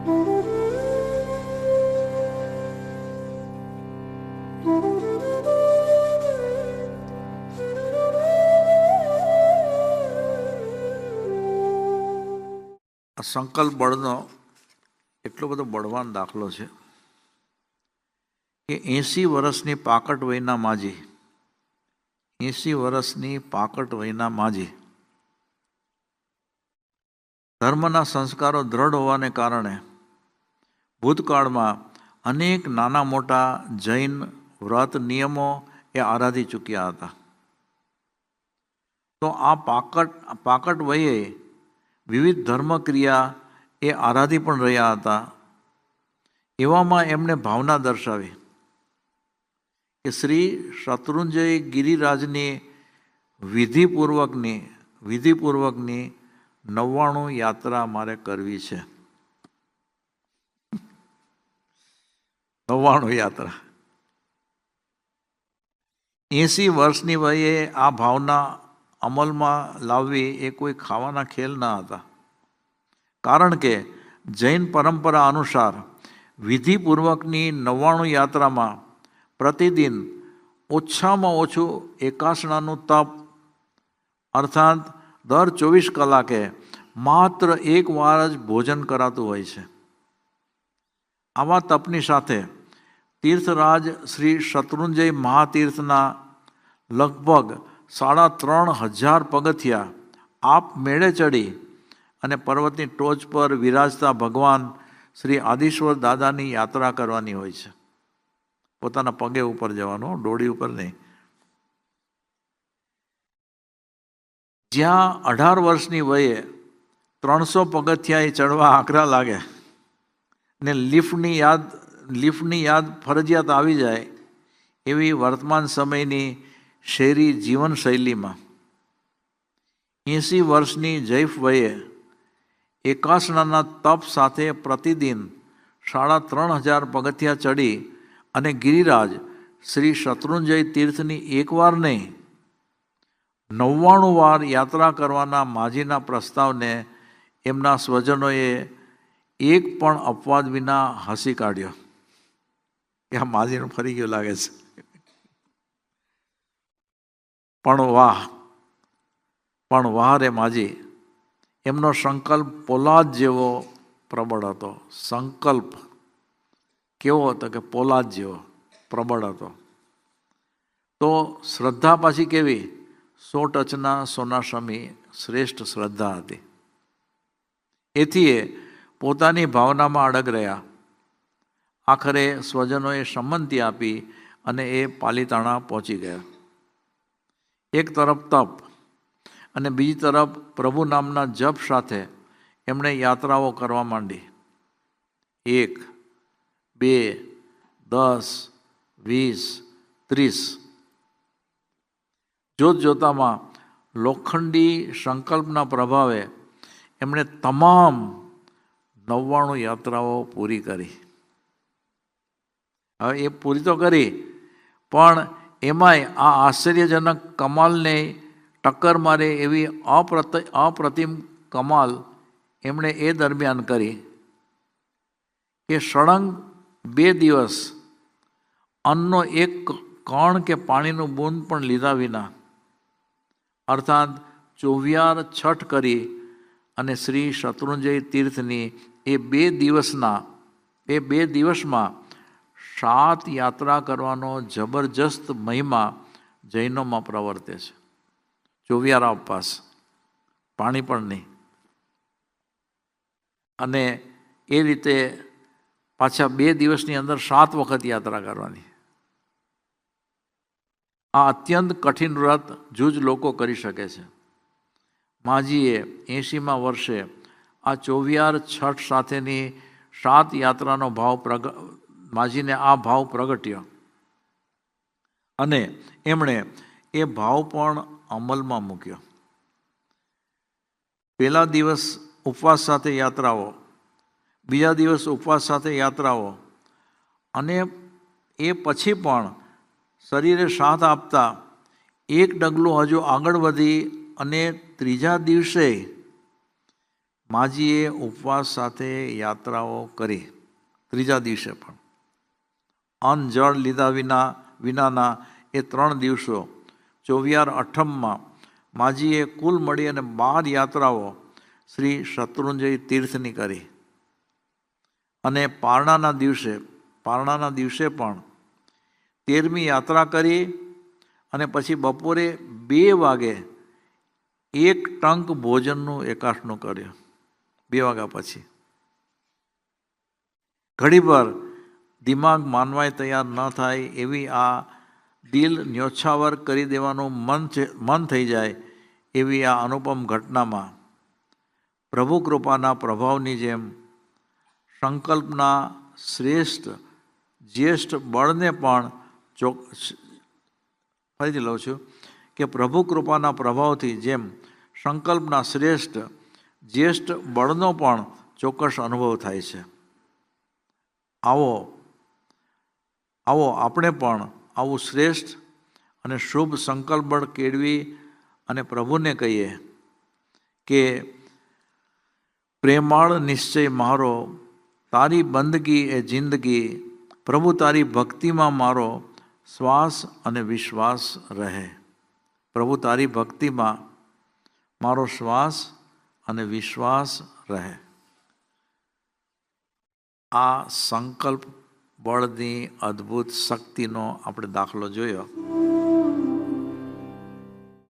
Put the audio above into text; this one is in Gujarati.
સંકલ્પ બળનો એટલો બધો બળવાન દાખલો છે કે 80 વર્ષની પાકટ વયના માજી 80 વર્ષની પાકટ વયના માજી ધર્મના સંસ્કારો દ્રઢ હોવાને કારણે ભૂતકાળમાં અનેક નાના મોટા જૈન વ્રત નિયમો એ આરાધી ચૂક્યા હતા. તો આ પાકટ વયે વિવિધ ધર્મક્રિયા એ આરાધી પણ રહ્યા હતા. એવામાં એમણે ભાવના દર્શાવી કે શ્રી શત્રુંજય ગિરિરાજની વિધિપૂર્વકની 99 યાત્રા મારે કરવી છે. 99 યાત્રા 80 વર્ષની વયે આ ભાવના અમલમાં લાવવી એ કોઈ ખાવાના ખેલ ન હતા. કારણ કે જૈન પરંપરા અનુસાર વિધિપૂર્વકની 99 યાત્રામાં પ્રતિદિન ઓછામાં ઓછું એકાસણાનું તપ અર્થાત દર 24 કલાકે માત્ર એક વાર જ ભોજન કરાતું હોય છે. આવા તપની સાથે તીર્થરાજ શ્રી શત્રુંજય મહાતીર્થના લગભગ 3500 પગથિયા આપ મેળે ચડી અને પર્વતની ટોચ પર વિરાજતા ભગવાન શ્રી આદિશ્વર દાદાની યાત્રા કરવાની હોય છે. પોતાના પગે ઉપર જવાનું, ડોળી ઉપર નહીં. જ્યાં 18 વર્ષની વયે 300 પગથિયા ચડવા આકરા લાગે ને લિફ્ટની યાદ ફરજિયાત આવી જાય એવી વર્તમાન સમયની શહેરી જીવનશૈલીમાં 80 વર્ષની જૈફ વયે એકાસણાના તપ સાથે પ્રતિદિન 3500 પગથિયા ચડી અને ગિરિરાજ શ્રી શત્રુંજય તીર્થની એકવાર નહીં 99 વાર યાત્રા કરવાના માજીના પ્રસ્તાવને એમના સ્વજનોએ એક પણ અપવાદ વિના હસી કાઢ્યો. કે આ માજીનું ફરી ગયું લાગે છે. પણ વાહ રે માજી, એમનો સંકલ્પ પોલાદ જેવો પ્રબળ હતો. સંકલ્પ કેવો હતો કે પોલાદ જેવો પ્રબળ હતો. તો શ્રદ્ધા પાછી કેવી? 100 ટચના સોનાસમી શ્રેષ્ઠ શ્રદ્ધા હતી. એથી એ પોતાની ભાવનામાં અડગ રહ્યા. આખરે સ્વજનોએ સંમતિ આપી અને એ પાલીતાણા પહોંચી ગયા. એક તરફ તપ અને બીજી તરફ પ્રભુ નામના જપ સાથે એમણે યાત્રાઓ કરવા માંડી. 1, 2, 10, 20, 30 જોતજોતામાં લોખંડી સંકલ્પના પ્રભાવે એમણે તમામ 99 યાત્રાઓ પૂરી કરી. હવે એ પૂરી તો કરી, પણ એમાંય આ આશ્ચર્યજનક કમાલને ટક્કર મારે એવી અપ્રતિમ કમાલ એમણે એ દરમિયાન કરી કે સળંગ 2 દિવસ અન્નનો એક કણ કે પાણીનું બૂંદ પણ લીધા વિના અર્થાત 24 છઠ કરી અને શ્રી શત્રુંજય તીર્થની એ 2 દિવસમાં 7 યાત્રા કરવાનો જબરજસ્ત મહિમા જૈનોમાં પ્રવર્તે છે. 24 ઉપવાસ, પાણી પણ નહીં. અને એ રીતે પાછા 2 દિવસની અંદર 7 વખત યાત્રા કરવાની. આ અત્યંત કઠિન વ્રત જૂજ લોકો કરી શકે છે. માજીએ 80મા વર્ષે આ 24 છઠ સાથેની 7 યાત્રાનો માજીને આ ભાવ પ્રગટ્યો અને એમણે એ ભાવ પણ અમલમાં મૂક્યો. પહેલા દિવસ ઉપવાસ સાથે યાત્રાઓ, બીજા દિવસ ઉપવાસ સાથે યાત્રાઓ અને એ પછી પણ શરીરે સાથ આપતા એક ડગલું હજુ આગળ વધી અને ત્રીજા દિવસે માજીએ ઉપવાસ સાથે યાત્રાઓ કરી. ત્રીજા દિવસે પણ અન્ન જળ લીધા વિનાના એ 3 દિવસો 24 અઠમમાં માજીએ કુલ મળી અને 12 યાત્રાઓ શ્રી શત્રુંજય તીર્થની કરી. અને પારણાના દિવસે પણ 13મી યાત્રા કરી અને પછી બપોરે 2 વાગે 1 ટંક ભોજનનું એકાશનું કર્યું. 2 વાગ્યા પછી ઘડીભર દિમાગ માનવાય તૈયાર ન થાય એવી આ દિલ ન્યોછાવર કરી દેવાનું મન થઈ જાય એવી આ અનુપમ ઘટનામાં પ્રભુ કૃપાના પ્રભાવની જેમ સંકલ્પના જ્યેષ્ઠ બળને પણ ફરીથી લઉં છું કે પ્રભુ કૃપાના પ્રભાવથી જેમ સંકલ્પના જ્યેષ્ઠ બળનો પણ ચોક્કસ અનુભવ થાય છે. આવો આપણે પણ આવું શ્રેષ્ઠ અને શુભ સંકલ્પ બળ કેળવી અને પ્રભુને કહીએ કે પ્રેમાળ નિશ્ચય મારો, તારી બંદગી એ જિંદગી, પ્રભુ તારી ભક્તિમાં મારો શ્વાસ અને વિશ્વાસ રહે. પ્રભુ તારી ભક્તિમાં મારો શ્વાસ અને વિશ્વાસ રહે. આ સંકલ્પ બળની અદ્ભુત શક્તિનો આપણે દાખલો જોયો.